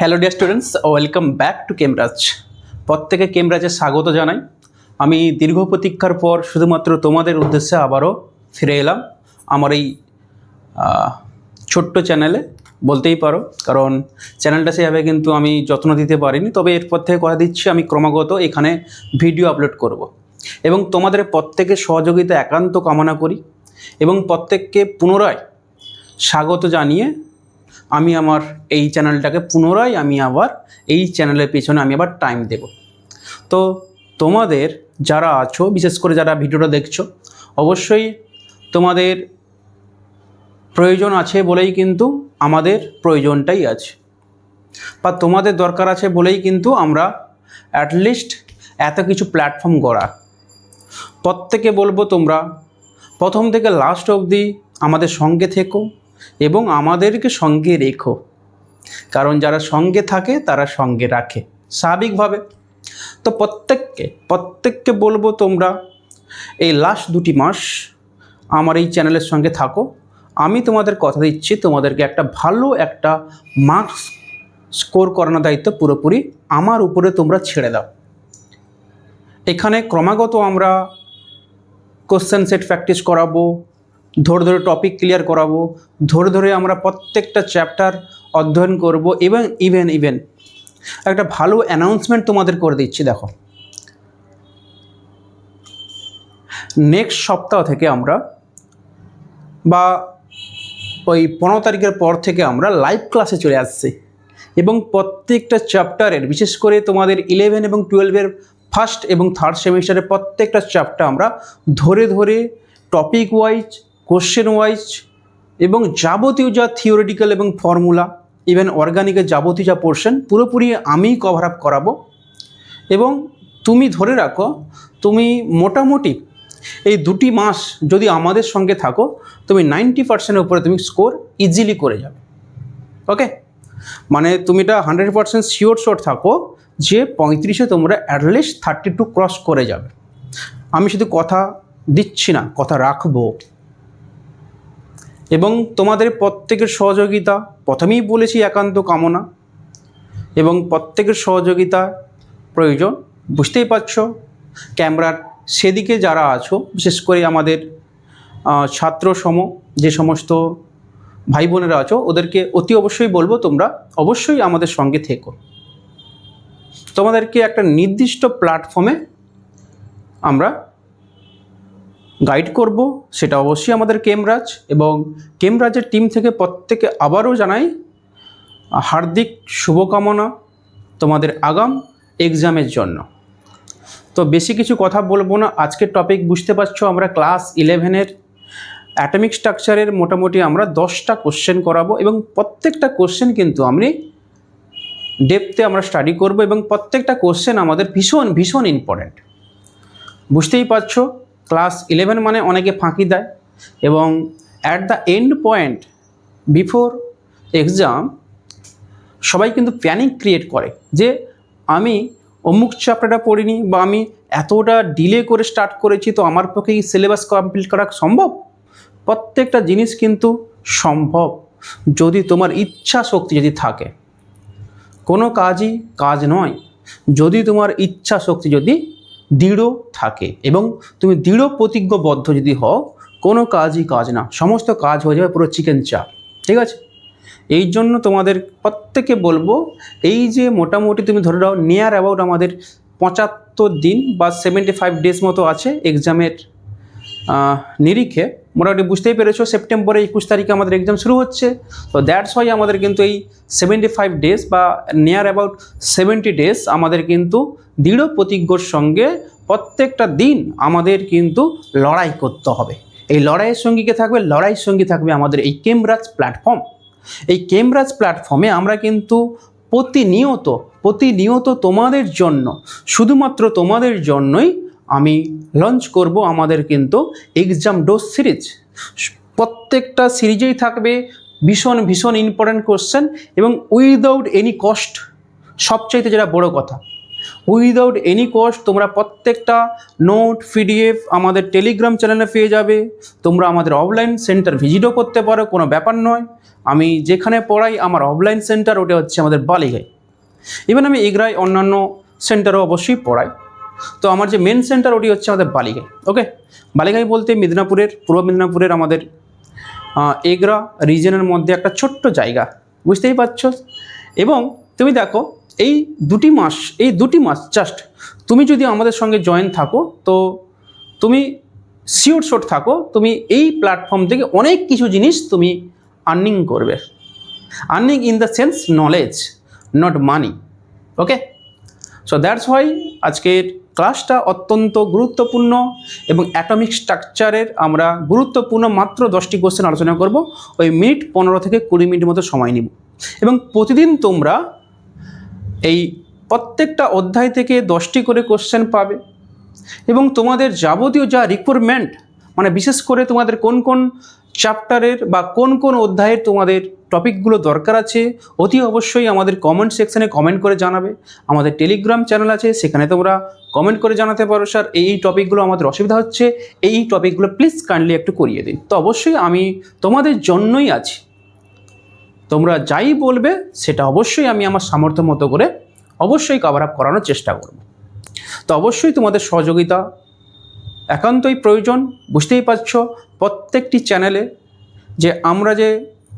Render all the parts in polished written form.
Hello dear students, welcome back to কেমরাজ। প্রত্যেকে কেমরাজে স্বাগত জানাই। আমি দীর্ঘ প্রতীক্ষার পর শুধুমাত্র তোমাদের উদ্দেশ্যে আবারও ফিরে এলাম আমার এই ছোট্ট চ্যানেলে বলতেই পারো, কারণ চ্যানেলটা সেভাবে কিন্তু আমি যত্ন দিতে পারিনি। তবে এরপর থেকে কথা দিচ্ছি আমি ক্রমাগত এখানে ভিডিও আপলোড করব এবং তোমাদের প্রত্যেকের সহযোগিতা একান্ত কামনা করি এবং প্রত্যেককে পুনরায় স্বাগত জানিয়ে আমি আমার এই চ্যানেলটাকে পুনরায় আবার এই চ্যানেলের পেছনে আবার টাইম দেব। তো তোমাদের যারা আছো, বিশেষ করে যারা ভিডিওটা দেখছো, অবশ্যই তোমাদের প্রয়োজন আছে বলেই কিন্তু আমাদের প্রয়োজনটাই আছে, বা তোমাদের দরকার আছে বলেই কিন্তু আমরা অ্যাটলিস্ট এত কিছু প্ল্যাটফর্ম গড়া। প্রত্যেকে বলবো তোমরা প্রথম থেকে লাস্ট অবধি আমাদের সঙ্গে থেকো এবং আমাদেরকে সঙ্গে রেখো, কারণ যারা সঙ্গে থাকে তারা সঙ্গে রাখে স্বাভাবিকভাবে। তো প্রত্যেককে বলবো তোমরা এই লাস্ট 2টি মাস আমার এই চ্যানেলের সঙ্গে থাকো। আমি তোমাদের কথা দিচ্ছি, তোমাদেরকে একটা ভালো একটা মার্কস স্কোর করানোর দায়িত্ব পুরোপুরি আমার উপরে তোমরা ছেড়ে দাও। এখানে ক্রমাগত আমরা কোশ্চেন সেট প্র্যাকটিস করাবো, ধরে ধরে টপিক ক্লিয়ার করাবো, ধরে ধরে আমরা প্রত্যেকটা চ্যাপ্টার অধ্যয়ন করব এবং ইভেন একটা ভালো অ্যানাউন্সমেন্ট তোমাদের করে দিচ্ছি। দেখো, নেক্সট সপ্তাহ থেকে আমরা বা ওই 15 তারিখের পর থেকে আমরা লাইভ ক্লাসে চলে আসছি এবং প্রত্যেকটা চ্যাপ্টারের, বিশেষ করে তোমাদের 11 এবং 12-এর ফার্স্ট এবং থার্ড সেমিস্টারের প্রত্যেকটা চ্যাপ্টার আমরা ধরে ধরে টপিক ওয়াইজ, কোশ্চেন ওয়াইজ এবং যাবতীয় যা থিওরিটিক্যাল এবং ফর্মুলা, ইভেন অর্গানিকের যাবতীয় যা পোর্শন পুরোপুরি আমিই কভার আপ করাবো। এবং তুমি ধরে রাখো, তুমি মোটামুটি এই 2টি মাস যদি আমাদের সঙ্গে থাকো, তুমি 90% উপরে তুমি স্কোর ইজিলি করে যাবে। ওকে, মানে তুমি এটা 100% শিওর থাকো যে 35-এ তোমরা অ্যাটলিস্ট 32 ক্রস করে যাবে। আমি শুধু কথা দিচ্ছি না, কথা রাখবো। এবং তোমাদের প্রত্যেকের সহযোগিতা প্রথমেই বলেছি একান্ত কামনা, এবং প্রত্যেকের সহযোগিতা প্রয়োজন। বুঝতেই পারছো ক্যামেরার সেদিকে যারা আছো, বিশেষ করে আমাদের ছাত্র যে সমস্ত ভাই বোনেরা আছো, ওদেরকে অতি অবশ্যই বলবো তোমরা অবশ্যই আমাদের সঙ্গে থেকো। তোমাদেরকে একটা নির্দিষ্ট প্ল্যাটফর্মে আমরা গাইড করব, সেটা অবশ্যই আমাদের কেমরাজ এবং কেমরাজের টিম থেকে প্রত্যেকে আবারও জানাই হার্দিক শুভকামনা তোমাদের আগাম এক্সামের জন্য। তো বেশি কিছু কথা বলবো না, আজকের টপিক বুঝতে পারছো, আমরা ক্লাস 11-এর অ্যাটমিক স্ট্রাকচারের মোটামুটি আমরা 10টা কোশ্চেন করাবো এবং প্রত্যেকটা কোশ্চেন কিন্তু আমি ডেপথে আমরা স্টাডি করব এবং প্রত্যেকটা কোশ্চেন আমাদের ভীষণ ইম্পর্ট্যান্ট। বুঝতেই পারছো ক্লাস 11 মানে অনেকে ফাঁকি দেয় এবং at the end point before exam সবাই কিন্তু প্যানিক ক্রিয়েট করে যে আমি অমুক চ্যাপ্টারটা পড়িনি বা আমি এতটা ডিলে করে স্টার্ট করেছি, তো আমার পক্ষে এই সিলেবাস কমপ্লিট করা সম্ভব? প্রত্যেকটা জিনিস কিন্তু সম্ভব যদি তোমার ইচ্ছা শক্তি যদি থাকে। কোনো কাজই কাজ নয় যদি তোমার ইচ্ছা শক্তি যদি দৃঢ় থাকে এবং তুমি দৃঢ় প্রতিজ্ঞবদ্ধ যদি হও, কোনো কাজই কাজ না, সমস্ত কাজ হয়ে যাবে পুরো চিকেন চাপ। ঠিক আছে, এই জন্য তোমাদের প্রত্যেকে বলবো, এই যে মোটামুটি তুমি ধরে নাও নিয়ার অ্যাবাউট আমাদের 75 দিন বা 75 ডেজ মতো আছে এক্সামের নিরিখে। মোটামুটি বুঝতেই পেরেছো সেপ্টেম্বরের 21 তারিখে আমাদের এক্সাম শুরু হচ্ছে। তো দ্যাটস ওয়াই আমাদের কিন্তু এই 75 ডেজ বা নিয়ার অ্যাবাউট 70 ডেজ আমাদের কিন্তু দৃঢ় প্রতিজ্ঞর সঙ্গে প্রত্যেকটা দিন আমাদের কিন্তু লড়াই করতে হবে। এই লড়াইয়ের সঙ্গী কে থাকবে? লড়াইয়ের সঙ্গী থাকবে আমাদের এই কেমরাজ প্ল্যাটফর্ম। এই কেমরাজ প্ল্যাটফর্মে আমরা কিন্তু প্রতিনিয়ত তোমাদের জন্য, শুধুমাত্র তোমাদের জন্যই আমি লঞ্চ করব আমাদের কিন্তু এক্সাম ডোজ সিরিজ। প্রত্যেকটা সিরিজেই থাকবে ভীষণ ইম্পর্ট্যান্ট কোশ্চেন এবং উইদাউট এনি কস্ট। সবচাইতে যেটা বড় কথা, উইদাউট এনি কস্ট তোমরা প্রত্যেকটা নোট পিডিএফ আমাদের টেলিগ্রাম চ্যানেলে পেয়ে যাবে। তোমরা আমাদের অফলাইন সেন্টার ভিজিটও করতে পারো, কোনো ব্যাপার নয়। আমি যেখানে পড়াই আমার অফলাইন সেন্টার ওটা হচ্ছে আমাদের বালিগাই। ইভেন আমি এগরায় অন্যান্য সেন্টারও অবশ্যই পড়াই। তো আমার যে মেন সেন্টার ওটি হচ্ছে আমাদের বালিগাই। ওকে, বালিগাই বলতে মেদিনীপুরের, পূর্ব মেদিনীপুরের আমাদের এগরা রিজনের মধ্যে একটা ছোট্ট জায়গা, বুঝতেই পারছো। এবং তুমি দেখো এই দুটি মাস জাস্ট তুমি যদি আমাদের সঙ্গে জয়েন থাকো তো তুমি শিওর থাকো তুমি এই প্ল্যাটফর্ম থেকে অনেক কিছু জিনিস তুমি আর্নিং করবে। Earning in the sense knowledge, not money. Okay, so that's why আজকের ক্লাসটা অত্যন্ত গুরুত্বপূর্ণ এবং অ্যাটমিক স্ট্রাকচারের আমরা গুরুত্বপূর্ণ মাত্র 10টি কোশ্চেন আলোচনা করব। ওই মিনিট 15 থেকে 20 মিনিট মতো সময় নিব এবং প্রতিদিন তোমরা এই প্রত্যেকটা অধ্যায় থেকে 10টি করে কোশ্চেন পাবে এবং তোমাদের যাবতীয় যা রিকোয়ারমেন্ট, মানে বিশেষ করে তোমাদের কোন কোন চ্যাপ্টারের বা কোন কোন অধ্যায়ের তোমাদের টপিকগুলো দরকার আছে অতি অবশ্যই আমাদের কমেন্ট সেকশানে কমেন্ট করে জানাবে। আমাদের টেলিগ্রাম চ্যানেল আছে, সেখানে তোমরা কমেন্ট করে জানাতে পারো স্যার এই টপিকগুলো আমাদের অসুবিধা হচ্ছে, এই টপিকগুলো প্লিজ কাইন্ডলি একটু করিয়ে দিন। তো অবশ্যই আমি তোমাদের জন্যই আছি, তোমরা যাই বলবে সেটা অবশ্যই আমি আমার সামর্থ্য মতো করে অবশ্যই কভার আপ করানোর চেষ্টা করব। তো অবশ্যই তোমাদের সহযোগিতা একান্তই প্রয়োজন। বুঝতেই পারছো প্রত্যেকটি চ্যানেলে যে আমরা যে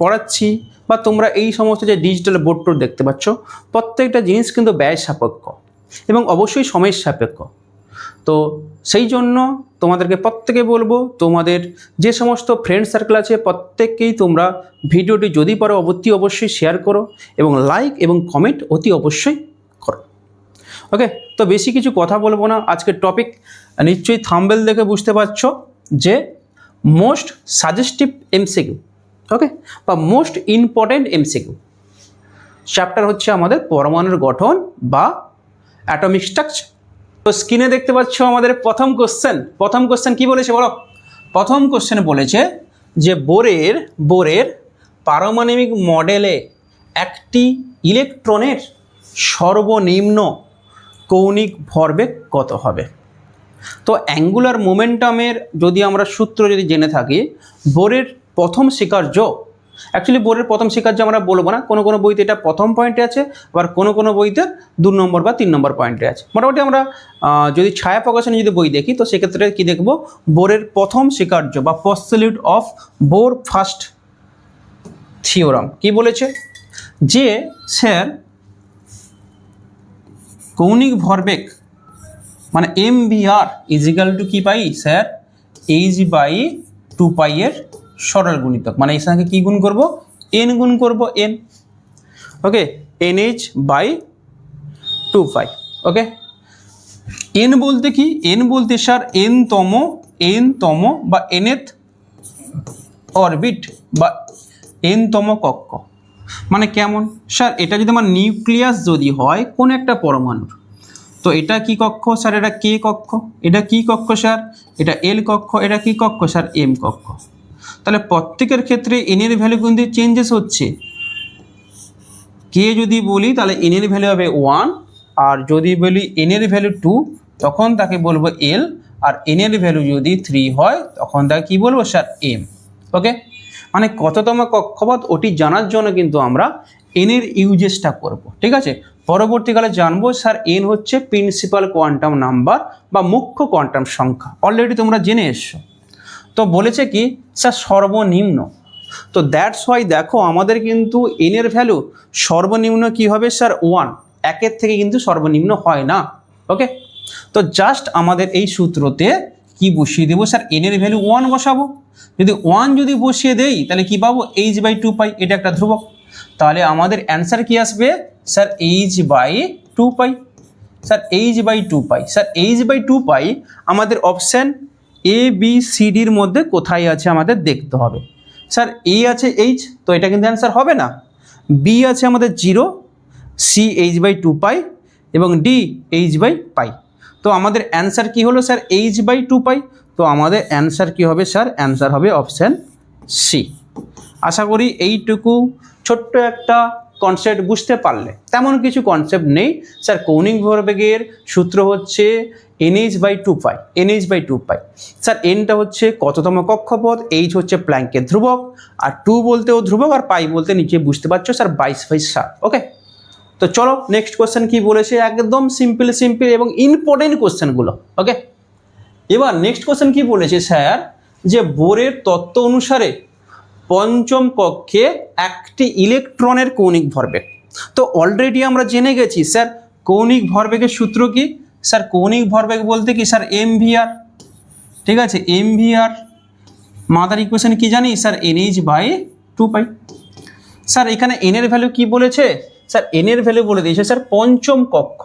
পড়াচ্ছি বা তোমরা এই সমস্ত যে ডিজিটাল বোর্ড টোর দেখতে পাচ্ছ, প্রত্যেকটা জিনিস কিন্তু ব্যয় সাপেক্ষ এবং অবশ্যই সময় সাপেক্ষ। তো সেই জন্য তোমাদেরকে প্রত্যেকে বলবো, তোমাদের যে সমস্ত ফ্রেন্ড সার্কেল আছে প্রত্যেককেই তোমরা ভিডিওটি যদি পারো অতি অবশ্যই শেয়ার করো এবং লাইক এবং কমেন্ট অতি অবশ্যই করো। ওকে, তো বেশি কিছু কথা বলবো না। আজকের টপিক নিশ্চয়ই থাম্বনেল দেখে বুঝতে পারছো যে মোস্ট সাজেস্টিভ এমসিকিউ, ওকে, বা মোস্ট ইম্পর্টেন্ট এমসিকিউ চ্যাপ্টার হচ্ছে আমাদের পরমাণুর গঠন বা অ্যাটমিক স্ট্রাকচার। তো স্ক্রিনে দেখতে পাচ্ছ আমাদের প্রথম কোশ্চেন কি বলেছে বলো? প্রথম কোশ্চেন বলেছে যে বোরের পারমাণবিক মডেলে একটি ইলেকট্রনের সর্বনিম্ন কৌণিক ভরবেগ কত হবে? তো অ্যাঙ্গুলার মোমেন্টামের যদি আমরা সূত্র যদি জেনে থাকি, বোরের প্রথম স্বীকার্য, অ্যাকচুয়ালি বোরের প্রথম স্বীকার্য আমরা বলবো না, কোনো কোনো বইতে এটা প্রথম পয়েন্টে আছে, আবার কোনো কোনো বইতে 2 নম্বর বা 3 নম্বর পয়েন্টে আছে। মোটামুটি আমরা যদি ছায়া প্রকাশনে যদি বই দেখি তো সেক্ষেত্রে কি দেখব, বোরের প্রথম স্বীকার্য বা postulate of Bohr first theorem কি বলেছে যে স্যার কৌণিক ভরবেগ মানে MVR ইজিক্যাল টু কি পাই স্যার, h/2 পাই এর সরল গুণিতক, মানে এর সঙ্গে কি গুণ করব, n গুণ করব n। ওকে, nh/2 পাই। ওকে, n বলতে কি, n বলতে স্যার n তম বা nth অরবিট বা n তম কক্ষ। মানে কেমন স্যার, এটা যদি আমার নিউক্লিয়াস যদি হয় কোন একটা পরমাণুর, তো এটা কি কক্ষ স্যার, এটা কে কক্ষ, এটা কি কক্ষ স্যার, এটা এল কক্ষ, এটা কি কক্ষ স্যার, এম কক্ষ। তাহলে প্রত্যেকের ক্ষেত্রে এন এর ভ্যালু কিন্তু চেঞ্জেস হচ্ছে। কে যদি বলি তাহলে এন এর ভ্যালু হবে 1, আর যদি বলি এন এর ভ্যালু 2 তখন তাকে বলবো এল, আর এন এর ভ্যালু যদি 3 হয় তখন তাকে কি বলবো স্যার, এম। ওকে, মানে কততম কক্ষপথ ওটি জানার জন্য কিন্তু আমরা এন এর ইউজেসটা করব। ঠিক আছে, পরবর্তীকালে জানবো স্যার এন হচ্ছে প্রিন্সিপাল কোয়ান্টাম নাম্বার বা মুখ্য কোয়ান্টাম সংখ্যা, অলরেডি তোমরা জেনে এসছো। তো বলেছে কি স্যার সর্বনিম্ন, তো দ্যাটস ওয়াই দেখো আমাদের কিন্তু এন এর ভ্যালু সর্বনিম্ন কি হবে স্যার 1, 1-এর থেকে কিন্তু সর্বনিম্ন হয় না। ওকে, তো জাস্ট আমাদের এই সূত্রতে কি বসিয়ে দেবো স্যার, এন এর ভ্যালু 1 বসাবো। যদি 1 যদি বসিয়ে দেই তাহলে কি পাবো, h/2 পাই, এটা একটা ধ্রুবক। তাহলে আমাদের অ্যান্সার কি আসবে স্যার, h/2 পাই। স্যার h/2 পাই, স্যার h/2 পাই আমাদের অপশান ABCDর মধ্যে কোথায় আছে আমাদের দেখতে হবে। স্যার এ আছে h, তো এটা কিন্তু অ্যান্সার হবে না। বি আছে আমাদের 0, C h/2 পাই এবং ডি h/পাই। তো আমাদের অ্যান্সার কি হলো স্যার, h/2 পাই। তো আমাদের অ্যান্সার কি হবে স্যার, অ্যান্সার হবে অপশান সি। আশা করি এইটুকু ছোট্ট একটা কনসেপ্ট বুঝতে পারলে। তেমন কিছু কনসেপ্ট নেই স্যার। কৌণিক ভরবেগের সূত্র হচ্ছে nh/2π, nh/2π। স্যার এনটা হচ্ছে কততম কক্ষপথ, এইচ হচ্ছে প্ল্যাঙ্কের ধ্রুবক, আর 2 বলতেও ধ্রুবক, আর পাই বলতে নিচে বুঝতে পারছো স্যার 22/7। ওকে, তো চলো নেক্সট কোশ্চেন কি বলেছে, একদম সিম্পল এবং ইম্পর্টেন্ট কোশ্চেনগুলো। ওকে, এবার নেক্সট কোশ্চেন কি বলেছে স্যার, যে বোরের তত্ত্ব অনুসারে পঞ্চম কক্ষে একটি ইলেকট্রনের কৌণিক ভরবেগ। তো অলরেডি আমরা জেনে গেছি স্যার কৌণিক ভরবেগের সূত্র কি স্যার, কৌণিক ভরবেগ বলতে কি স্যার mvr, ঠিক আছে, mvr। মাদার ইকুয়েশন কি জানি স্যার nh/2π। স্যার এখানে n এর ভ্যালু কি বলেছে স্যার, n এর ভ্যালু বলে দিয়েছে স্যার পঞ্চম কক্ষ।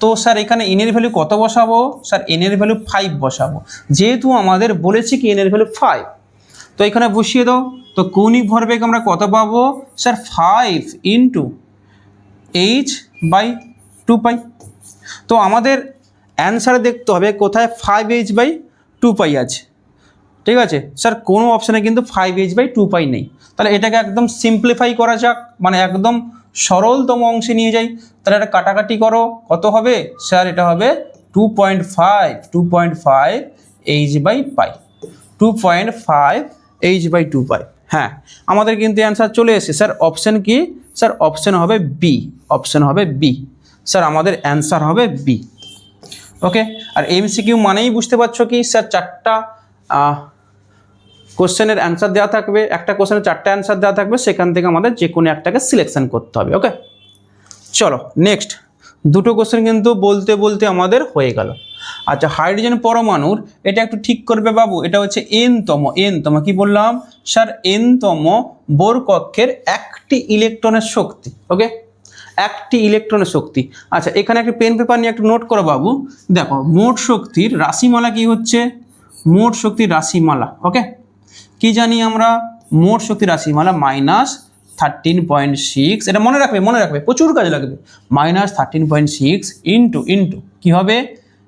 তো স্যার এখানে n এর ভ্যালু কত বসাবো স্যার, n এর ভ্যালু 5 বসাবো, যেহেতু আমাদের বলেছি কি n এর ভ্যালু 5। তো এখানে বসিয়ে দাও। তো কৌণিক ভরবেগ আমরা কত পাবো স্যার, 5 × h/2π। তো আমাদের অ্যান্সারে দেখতে হবে কোথায় 5h/2π আছে। ঠিক আছে স্যার, কোনো অপশানে কিন্তু 5h/2π নেই। তাহলে এটাকে একদম সিম্পলিফাই করা যাক, মানে একদম সরলতম অংশে নিয়ে যাই। তাহলে এটা কাটাকাটি করো, কত হবে স্যার, এটা হবে 2.5 h/π, 2.5 h/2π। হ্যাঁ, আমাদের কিন্তু অ্যান্সার চলে এসেছে স্যার। অপশান কি স্যার, অপশান হবে বি, অপশান হবে বি স্যার, আমাদের অ্যান্সার হবে বি। ওকে, আর এমসিকিউ মানেই বুঝতে পারছো কি স্যার, 4টা কোশ্চেনের অ্যান্সার দেওয়া থাকবে, একটা কোশ্চেনের 4টা অ্যান্সার দেওয়া থাকবে, সেখান থেকে আমাদের যে কোনো একটাকে সিলেকশন করতে হবে। ওকে, চলো নেক্সট। দুটো কোশ্চেন কিন্তু বলতে বলতে আমাদের হয়ে গেল। আচ্ছা, হাইড্রোজেন পরমাণুর এটা একটু ঠিক করবে বাবু, এটা হচ্ছে এনতম কি বললাম স্যার, এনতম বোর কক্ষের একটি ইলেকট্রনের শক্তি। ওকে, একটি ইলেকট্রনের শক্তি। আচ্ছা, এখানে একটা পেন পেপার নিয়ে একটু নোট করো বাবু। দেখো মোট শক্তির রাশিমালা কি হচ্ছে, মোট শক্তির রাশিমালা। ওকে, কি জানি আমরা, মোট শক্তির রাশিমালা -13.6। এটা মনে রাখবে, প্রচুর কাজে লাগবে। -13.6 ইন্টু কী হবে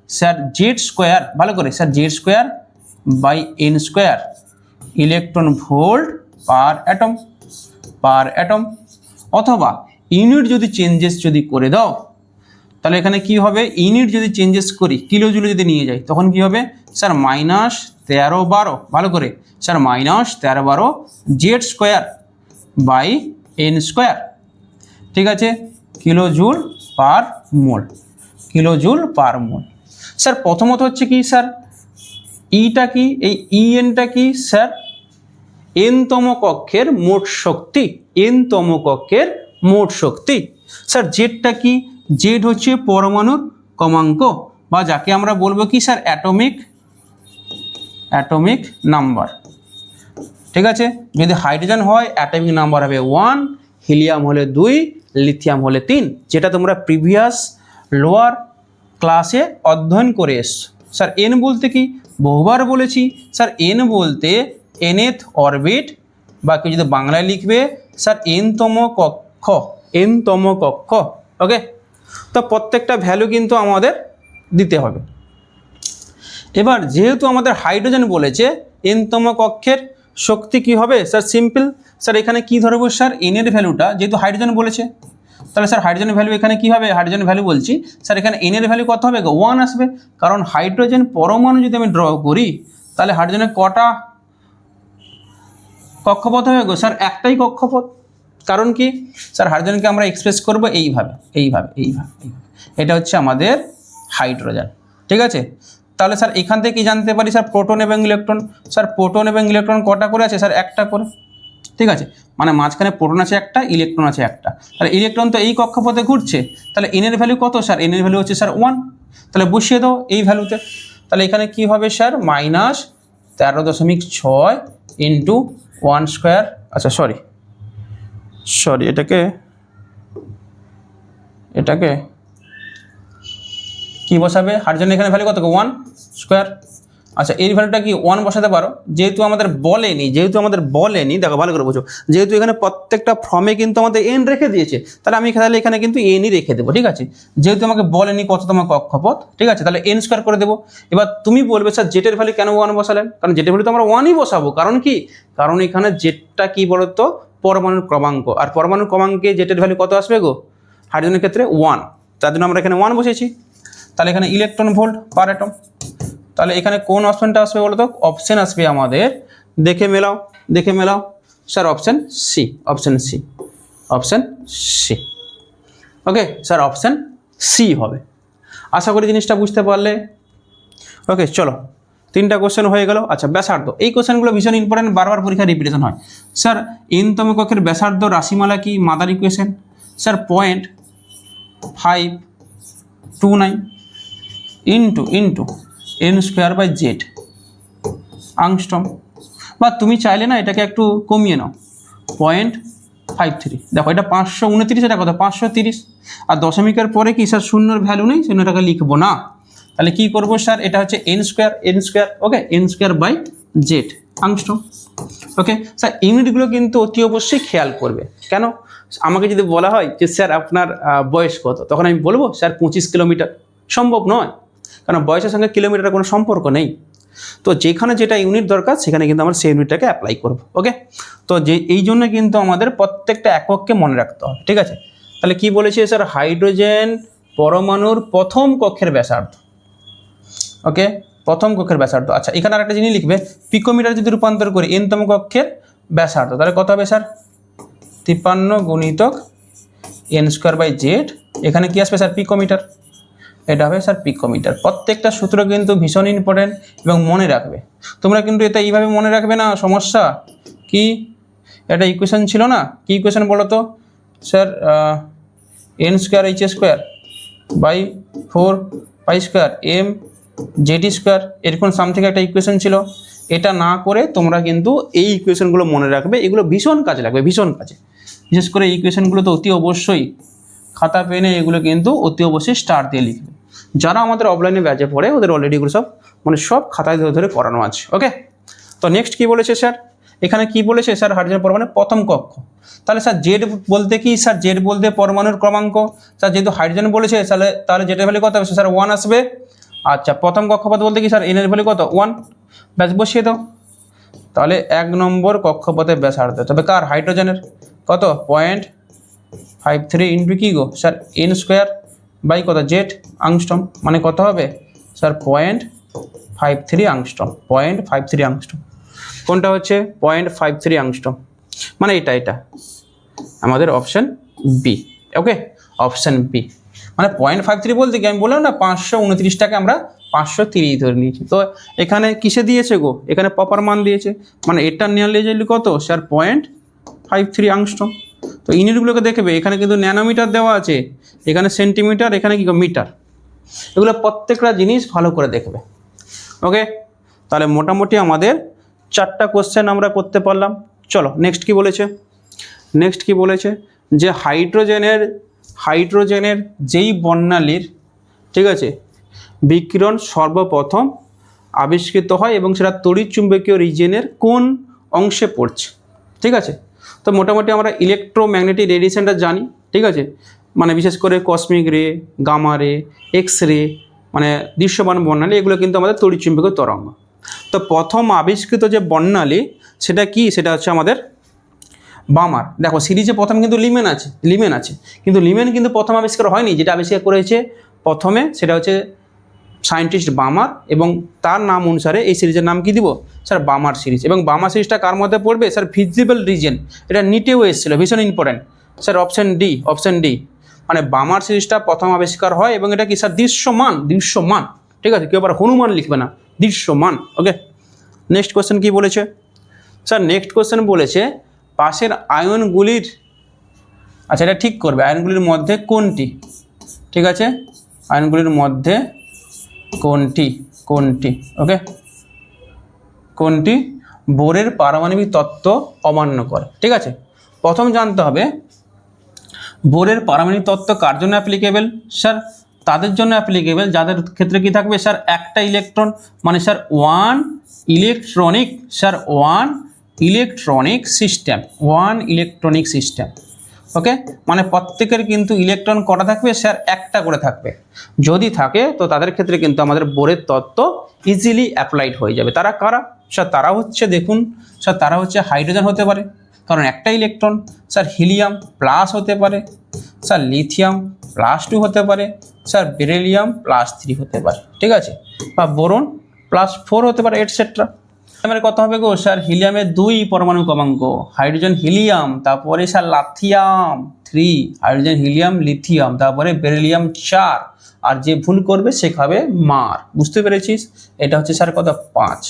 স্যার, z², ভালো করে স্যার, z²/n² ইলেকট্রন ভোল্ট পার অ্যাটম। অথবা ইউনিট যদি চেঞ্জেস যদি করে দাও, তাহলে এখানে কি হবে, ইউনিট যদি চেঞ্জেস করি, কিলো জুলে যদি নিয়ে যাই, তখন কি হবে স্যার -1312, ভালো করে স্যার -1312 z²/n²। ঠিক আছে, কিলো জুল পার মোল, কিলো জুল পার মোল। স্যার প্রথমত হচ্ছে কি স্যার, ইটা কি, এই ইএনটা কি স্যার, এনতম কক্ষের মোট শক্তি, এনতম কক্ষের মোট শক্তি। স্যার জেডটা কি, জেড হচ্ছে পরমাণুর ক্রমাঙ্ক, বা যাকে আমরা বলবো কি স্যার অ্যাটমিক নাম্বার। ঠিক আছে, যদি হাইড্রোজেন হয় অ্যাটমিক নাম্বার হবে 1, হিলিয়াম হলে 2, লিথিয়াম হলে 3, যেটা তোমরা প্রিভিয়াস লোয়ার ক্লাসে অধ্যয়ন করে এসছো। স্যার এন বলতে কি, বহুবার বলেছি স্যার, এন বলতে nth অরবিট, বা কেউ যদি বাংলায় লিখবে স্যার এনতম কক্ষ, এনতম কক্ষ। ওকে, তো প্রত্যেকটা ভ্যালু কিন্তু আমাদের দিতে হবে। এবার যেহেতু আমাদের হাইড্রোজেন বলেছে, এনতম কক্ষের শক্তি কি হবে স্যার, সিম্পল স্যার, এখানে কি ধরবো স্যার, এন এর ভ্যালুটা, যেহেতু হাইড্রোজেন বলেছে, তাহলে স্যার হাইড্রোজেনের ভ্যালু এখানে কি হবে, হাইড্রোজেন ভ্যালু বলছি স্যার, এখানে এন এর ভ্যালু কত হবে, 1 আসবে। কারণ হাইড্রোজেন পরমাণু যদি আমি ড্র করি, তাহলে হাইড্রোজেনের কটা কক্ষপথ হবে গো স্যার, একটাই কক্ষপথ। কারণ কি স্যার, হাইড্রোজেনকে আমরা এক্সপ্রেস করবো এইভাবে। এটা হচ্ছে আমাদের হাইড্রোজেন। ঠিক আছে, তাহলে স্যার এখান থেকে কি জানতে পারি স্যার, প্রোটন এবং ইলেকট্রন। স্যার প্রোটন এবং ইলেকট্রন কটা করে আছে স্যার, একটা করে। ঠিক আছে, মানে মাঝখানে প্রোটন আছে একটা, ইলেকট্রন আছে একটা। তাহলে ইলেকট্রন তো এই কক্ষপথে ঘুরছে, তাহলে এন এর ভ্যালু কত স্যার, এন এর ভ্যালু হচ্ছে স্যার 1। তাহলে বসিয়ে দাও এই ভ্যালুতে। তাহলে এখানে কি হবে স্যার, -13.6 ইন্টু 1²। আচ্ছা সরি এটাকে কি বসাবে, হাইড্রোজেন এখানে ভ্যালু কত, 1²। আচ্ছা এর ভ্যালুটা কি 1 বসাতে পারো, যেহেতু আমাদের বলেনি, দেখো ভালো করে বোঝো, যেহেতু এখানে প্রত্যেকটা ফর্মে কিন্তু আমাদের এন রেখে দিয়েছে, তাহলে আমি তাহলে এখানে কিন্তু এনই রেখে দেবো। ঠিক আছে, যেহেতু আমাকে বলেনি কততম কক্ষপথ, ঠিক আছে, তাহলে n² করে দেবো। এবার তুমি বলবে স্যার জেটের ভ্যালু কেন 1 বসালেন, কারণ জেটের ভ্যালু তো আমরা 1ই বসাবো। কারণ কি, কারণ এখানে জেটটা কি বলতো, পরমাণুর ক্রমাঙ্ক, আর পরমাণুর ক্রমাঙ্কে যেটার ভ্যালু কত আসবে গো, হাইড্রোজেনের ক্ষেত্রে 1, তার জন্য আমরা এখানে 1 বসেছি। তাহলে এখানে ইলেকট্রন ভোল্ট পার অ্যাটম। তাহলে এখানে কোন অপশনটা আসবে বলো তো? অপশন আসবে আমাদের, দেখে মেলাও sir, option C, option C, option C. Okay sir, option C হবে। আশা করি জিনিসটা বুঝতে পারলে। ওকে চলো, 3টা কোশ্চেন হয়ে গেল। আচ্ছা, ব্যাসার্ধ, এই কোশ্চেনগুলো ভীষণ ইম্পর্টেন্ট, বারবার পরীক্ষা রিপিটেশন হয়। স্যার এনতম কক্ষের ব্যাসার্ধ রাশিমালা কি? Mother equation sir 0.529 into n square by z angstrom, বা তুমি চাইলে না এটাকে একটু কমিয়ে নাও, 0.53। দেখো এটা 529, এটা কত 530, আর দশমিকের পরে কি স্যার শূন্যর ভ্যালু নেই, সেজন্য এটাকে লিখবো না। তাহলে কি করবো স্যার, এটা হচ্ছে n square, okay, n square by z angstrom. Okay sir, ইউনিটগুলো কিন্তু অতি অবশ্যই খেয়াল করবে। কেন? আমাকে যদি বলা হয় যে স্যার আপনার বয়স কত, তখন আমি বলবো স্যার 25 কিলোমিটার। সম্ভব নয়, কারণ বয়সের সঙ্গে কিলোমিটারের কোনো সম্পর্ক নেই। তো যেখানে যেটা ইউনিট দরকার সেখানে কিন্তু আমরা সেই ইউনিটটাকে অ্যাপ্লাই করব। ওকে, তো যে এই জন্য কিন্তু আমাদের প্রত্যেকটা একককে মনে রাখতে হবে। ঠিক আছে, তাহলে কি বলেছে স্যার, হাইড্রোজেন পরমাণুর প্রথম কক্ষের ব্যাসার্ধ। ওকে, প্রথম কক্ষের ব্যাসার্ধ। আচ্ছা, এখানে আরেকটা জিনিস লিখবে, পিকোমিটার যদি রূপান্তর করি এনতম কক্ষের ব্যাসার্ধ, তাহলে কত হবে স্যার, 53 গুণিতক n স্কোয়ার বাই জেড। এখানে কি আসবে স্যার, পিকোমিটার, এটা হবে স্যার পিকোমিটার। প্রত্যেকটা সূত্র কিন্তু ভীষণ ইম্পর্টেন্ট এবং মনে রাখবে। তোমরা কিন্তু এটা এইভাবে মনে রাখবে না, সমস্যা কি, এটা ইকুয়েশন ছিল না, কি ইকুয়েশন বলো তো sir, n square H square by 4 pi square m Z square, এরকম সামথিং একটা ইকুয়েশন ছিল। এটা না করে তোমরা কিন্তু এই ইকুয়েশনগুলো মনে রাখবে, এগুলো ভীষণ কাজে লাগবে, ভীষণ কাজে। বিশেষ করে এই ইকুয়েশনগুলো তো অতি অবশ্যই খাতা পেনে এগুলো কিন্তু অতি অবশ্যই স্টার দিয়ে লিখবে। যারা আমাদের অফলাইনে ব্যাচে পড়ে ওদের অলরেডি এগুলো সব মানে সব খাতায় ধরে ধরে করানো আছে। ওকে, তো নেক্সট কি বলেছে স্যার, এখানে কি বলেছে স্যার, হাইড্রোজেন পরমাণুর প্রথম কক্ষ। তাহলে স্যার জেড বলতে কি স্যার, জেড বলতে পরমাণুর ক্রমাঙ্ক। স্যার যেহেতু হাইড্রোজেন বলেছে তাহলে জেডের ভ্যালু কত আসবে স্যার, 1 আসবে। আচ্ছা, প্রথম কক্ষপথ বলতে কি স্যার, এনের ভ্যালু কত, 1, ব্যাস বসিয়ে দাও। তাহলে 1 নম্বর কক্ষপথের ব্যাসার্ধ, তবে কার, হাইড্রোজেনের, কত 0.53 ইন্টু কি গো স্যার, n স্কোয়ার বাই কত জেড আংস্ট্রম, মানে কত হবে স্যার 0.53 আংস্ট্রম, 0.53 আংস্ট্রম। কোনটা হচ্ছে 0.53 আংস্ট্রম, মানে এটা আমাদের অপশান বি। ওকে, অপশান বি মানে 0.53 বলতে কি, আমি বললাম না 529টাকে আমরা 530 ধরে নিয়েছি। তো এখানে কিসে দিয়েছে গো, এখানে প্রপার মান দিয়েছে, মানে এটা নিয়ে যাইলে কত স্যার 0.53 আংস্ট্রম। তো ইউনিটগুলোকে দেখবে, এখানে কিন্তু ন্যানোমিটার দেওয়া আছে, এখানে সেন্টিমিটার, এখানে কি মিটার, এগুলো প্রত্যেকটা জিনিস ভালো করে দেখবে। ওকে, তাহলে মোটামুটি আমাদের 4টা কোশ্চেন আমরা করতে পারলাম। চলো নেক্সট কি বলেছে, যে হাইড্রোজেনের যেই বর্ণালীর, ঠিক আছে, বিকিরণ সর্বপ্রথম আবিষ্কৃত হয় এবং সেটা তড়িৎচুম্বকীয় রিজিয়নের কোন অংশে পড়ছে। ঠিক আছে, তো মোটামুটি আমরা ইলেকট্রোম্যাগনেটিক রেডিয়েশনটা জানি। ঠিক আছে, মানে বিশেষ করে কসমিক রে, গামা রে, এক্স রে, মানে দৃশ্যমান বর্ণালী, এগুলো কিন্তু আমাদের তড়িৎচুম্বকীয় তরঙ্গ। তো প্রথম আবিষ্কৃত যে বর্ণালী সেটা কি, সেটা হচ্ছে আমাদের বামার। দেখো সিরিজে প্রথম কিন্তু লিমেন আছে, কিন্তু লিমেন কিন্তু প্রথম আবিষ্কার হয়নি, যেটা আবিষ্কার করেছে প্রথমে সেটা হচ্ছে সায়েন্টিস্ট বামার, এবং তার নাম অনুসারে এই সিরিজের নাম কি দিব স্যার, বামার সিরিজ। এবং বামার সিরিজটা কার মধ্যে পড়বে স্যার, ভিজিবল রিজিয়ন, এটা নিটেও এসেছিলো, ভীষণ ইম্পর্টেন্ট স্যার, অপশান ডি। মানে বামার সিরিজটা প্রথম আবিষ্কার হয় এবং এটা কি স্যার, দৃশ্যমান। ঠিক আছে, কেউ আবার হনুমান লিখবে না, দৃশ্যমান। ওকে, নেক্সট কোশ্চেন কি বলেছে স্যার, নেক্সট কোশ্চেন বলেছে পাশের আয়নগুলির, আচ্ছা এটা ঠিক করবে, আয়নগুলির মধ্যে কোনটি, ঠিক আছে, আয়নগুলির মধ্যে কোনটি, ওকে, কোনটি বোরের পারমাণবিক তত্ত্ব অমান্য করে। ঠিক আছে, প্রথম জানতে হবে বোরের পারমাণবিক তত্ত্ব কার জন্য অ্যাপ্লিকেবল স্যার, তাদের জন্য অ্যাপ্লিকেবল যাদের ক্ষেত্রে কি থাকবে স্যার, একটা ইলেকট্রন, মানে স্যার ওয়ান ইলেকট্রনিক সিস্টেম। ওকে, মানে প্রত্যেকের কিন্তু ইলেকট্রন কটা থাকবে স্যার, একটা করে থাকবে। যদি থাকে তো তাদের ক্ষেত্রে কিন্তু আমাদের বোরের তত্ত্ব ইজিলি অ্যাপ্লাইড হয়ে যাবে। তারা কারা স্যার, তারা হচ্ছে, দেখুন স্যার, তারা হচ্ছে হাইড্রোজেন হতে পারে, কারণ একটা ইলেকট্রন। স্যার হিলিয়াম প্লাস হতে পারে, স্যার লিথিয়াম +2 হতে পারে, স্যার বেরিলিয়াম +3 হতে পারে, ঠিক আছে, বা বোরন +4 হতে পারে, এটসেট্রা। হিলিয়ামের কথা হবে গো স্যার, হিলিয়ামের 2 পরমাণু ক্রমাঙ্ক, হাইড্রোজেন হিলিয়াম, তারপরে sir lithium 3, hydrogen helium lithium, তারপরে বেরিলিয়াম 4, আর যে ভুল করবে সে খাবে মার। বুঝতে পেরেছিস? এটা হচ্ছে স্যার কত 5।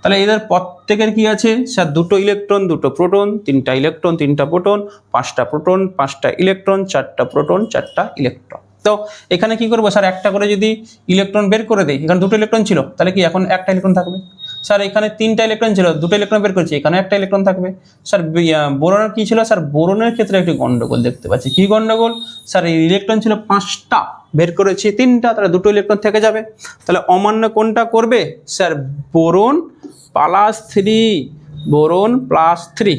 তাহলে এদের প্রত্যেকের কি আছে স্যার, 2টো ইলেকট্রন 2টো প্রোটন, 3টা ইলেকট্রন 3টা প্রোটন, 5টা প্রোটন 5টা ইলেকট্রন, 4টা প্রোটন 4টা ইলেকট্রন। তো এখানে কি করবো স্যার, একটা করে যদি ইলেকট্রন বের করে দেয়, এখানে 2টো ইলেকট্রন ছিল, তাহলে কি এখন একটা ইলেকট্রন থাকবে। স্যার এখানে 3টা ইলেকট্রন ছিল, 2টো ইলেকট্রন বের করেছি, এখানে একটা ইলেকট্রন থাকবে। স্যার বোরনের কি ছিল স্যার, বোরনের ক্ষেত্রে একটি গন্ডগোল দেখতে পাচ্ছি। কি গন্ডগোল স্যার, এই ইলেকট্রন ছিল 5টা, বের করেছি 3টা, তাহলে 2টো ইলেকট্রন থেকে যাবে। তাহলে অমান্য কোনটা করবে স্যার, বোরন +3, বোরন +3,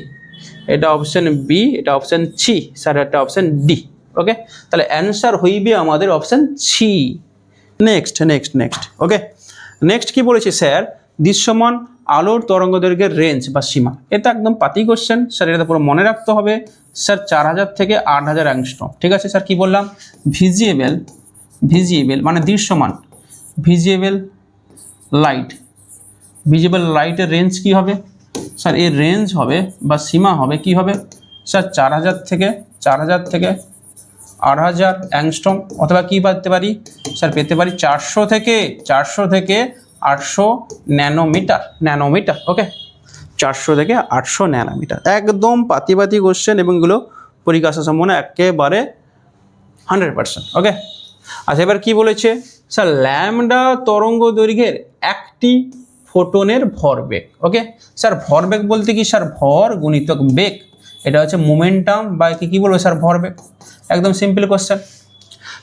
এটা অপশন বি, এটা অপশন সি, স্যার এটা অপশন ডি। ওকে, তাহলে অ্যান্সার হইবে আমাদের option C. Next next next okay, next কি বলেছে স্যার, দৃশ্যমান আলোর তরঙ্গদৈর্ঘ্যের রেঞ্জ বা সীমা। এটা একদম পাতি কোশ্চেন স্যার, এটা পুরো মনে রাখতে হবে স্যার। 4000 থেকে 8000 অ্যাংস্ট্রম, ঠিক আছে স্যার। কি বললাম, ভিজিবল মানে দৃশ্যমান, ভিজিবল লাইটের রেঞ্জ কি হবে স্যার, এর রেঞ্জ হবে বা সীমা হবে কি হবে স্যার, 4000 থেকে 8000 অ্যাংস্ট্রম, অথবা কি পেতে পারি স্যার, পেতে পারি 400 থেকে 800 ন্যানোমিটার। ওকে, 400 থেকে 800 ন্যানোমিটার, একদম পাতি কোশ্চেন, এবং এগুলো পরীক্ষা আসার সম্ভাবনা একেবারে 100%। ওকে, আচ্ছা এবার কি বলেছে স্যার, ল্যামডা তরঙ্গ দৈর্ঘ্যের একটি ফোটনের ভরবেগ। ওকে স্যার, ভরবেগ বলতে কি স্যার, ভর গুণিতক বেগ, এটা হচ্ছে মোমেন্টাম বা কি বলবো স্যার, ভরবেগ। একদম সিম্পল কোশ্চেন।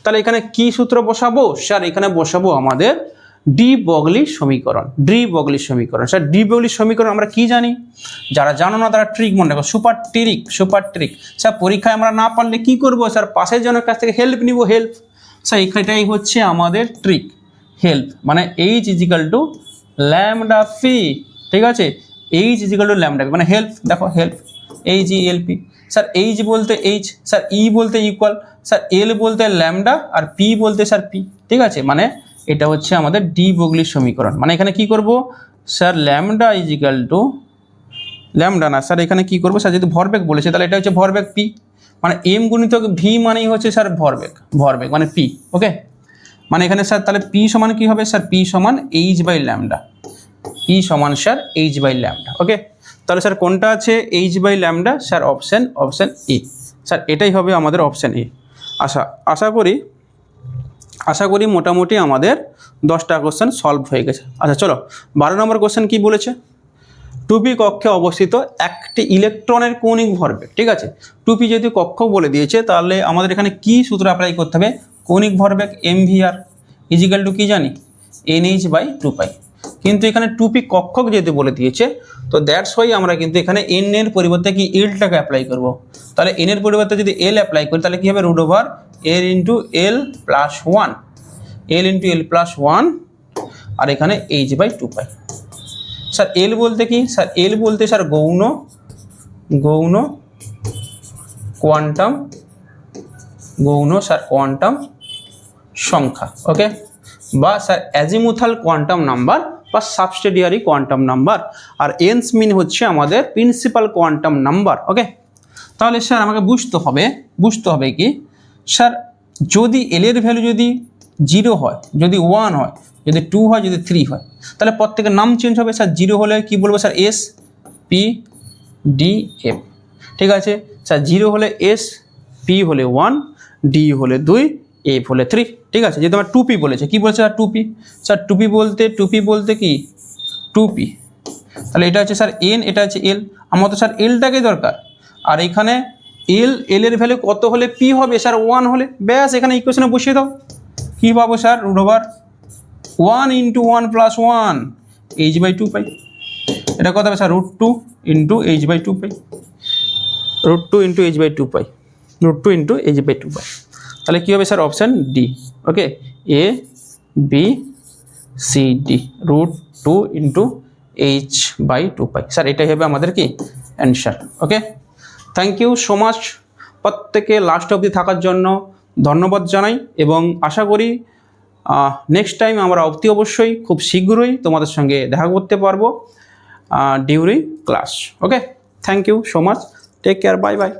তাহলে এখানে কি সূত্র বসাবো স্যার, এখানে বসাবো আমাদের ডি ব্রগলি সমীকরণ। স্যার ডি ব্রগলি সমীকরণ আমরা কি জানি, যারা জানো না তারা ট্রিক মনে রাখো, সুপার ট্রিক। স্যার পরীক্ষায় আমরা না পারলে কি করব স্যার, পাশের জনের কাছ থেকে হেল্প নিব, হেল্প। স্যার এটাই হচ্ছে আমাদের ট্রিক, হেল্প মানে H = ল্যামডা পি, ঠিক আছে, H = ল্যামডা পি মানে হেল্প। দেখো হেল্প, HELP। স্যার H বলতে H, স্যার E বলতে ইকুয়াল, স্যার L বলতে ল্যামডা, আর P বলতে স্যার P, ঠিক আছে। মানে এটা হচ্ছে আমাদের ডি ব্রগলি সমীকরণ। মানে এখানে কি করব স্যার, ল্যামডা না স্যার, এখানে কি করবো স্যার, যেহেতু ভরবেগ বলেছে তাহলে এটা হচ্ছে ভরবেগ P, মানে M গুণিতক V মানেই হচ্ছে স্যার ভরবেগ মানে P। ওকে, মানে এখানে স্যার তাহলে P সমান কি হবে স্যার, P সমান H/λ, P সমান স্যার H/λ। ওকে, তাহলে স্যার কোনটা আছে H/λ sir, option A sir, এটাই হবে আমাদের অপশন এ। আশা করি মোটামুটি আমাদের 10টা কোশ্চেন সলভ হয়ে গেছে। আচ্ছা চলো 12 নম্বর কোশ্চেন কি বলেছে, 2p কক্ষে অবস্থিত একটি ইলেকট্রনের কৌণিক ভরবেগ। ঠিক আছে, 2p যেহেতু কক্ষ বলে দিয়েছে তাহলে আমাদের এখানে কি সূত্র অ্যাপ্লাই করতে হবে, কৌণিক ভরবেগ mvr = কি জানি, nh/2π। কিন্তু এখানে 2p কক্ষক যেহেতু বলে দিয়েছে তো দ্যাটস ওয়াই আমরা কিন্তু এখানে n এর পরিবর্তে কি এলটাকে অ্যাপ্লাই করব। তাহলে n এর পরিবর্তে যদি l অ্যাপ্লাই করি তাহলে কি হবে, √l × l+1 আর এখানে h/2π। স্যার এল বলতে কি স্যার, এল বলতে স্যার গৌণ কোয়ান্টাম সংখ্যা। ওকে, বা স্যার অ্যাজিমুথাল কোয়ান্টাম নাম্বার বা সাবস্টেডিয়ারি কোয়ান্টাম নাম্বার, আর এনস মিন হচ্ছে আমাদের প্রিন্সিপাল কোয়ান্টাম নাম্বার। ওকে, তাহলে স্যার আমাকে বুঝতে হবে কি স্যার, যদি এল এর ভ্যালু যদি 0 হয়, যদি 1 হয়, যদি 2 হয়, যদি 3 হয়, তাহলে প্রত্যেকের নাম চেঞ্জ হবে। স্যার 0 হলে কি বলবো sir, S P D F। ঠিক আছে স্যার, 0 হলে S, P হলে 1, D হলে 2, F হলে 3। ঠিক আছে, যেহেতু আমার 2p বলেছে, কি বলছে স্যার 2p, স্যার 2p বলতে কি 2p, তাহলে এটা হচ্ছে স্যার n, এটা হচ্ছে l, আমার তো স্যার এলটাকে দরকার। আর এখানে এল এর ভ্যালু কত হলে p হবে স্যার, 1 হলে, ব্যাস এখানে ইকুয়েশনে বসিয়ে দাও। কি পাবো স্যার, √1 × 1 + 1 h/2π। এটা কত হবে স্যার, √2 × h/2π, তাহলে কি হবে sir, option D. Okay, A B C D, √2 × h/2π। Sir এটাই হবে আমাদের কি answer. Okay, thank you so much, প্রত্যেকে লাস্ট অবধি থাকার জন্য ধন্যবাদ জানাই এবং আশা করি নেক্সট টাইম আমরা অবশ্যই খুব শীঘ্রই তোমাদের সঙ্গে দেখা করতে পারবো during class. Okay, thank you so much, take care, bye by.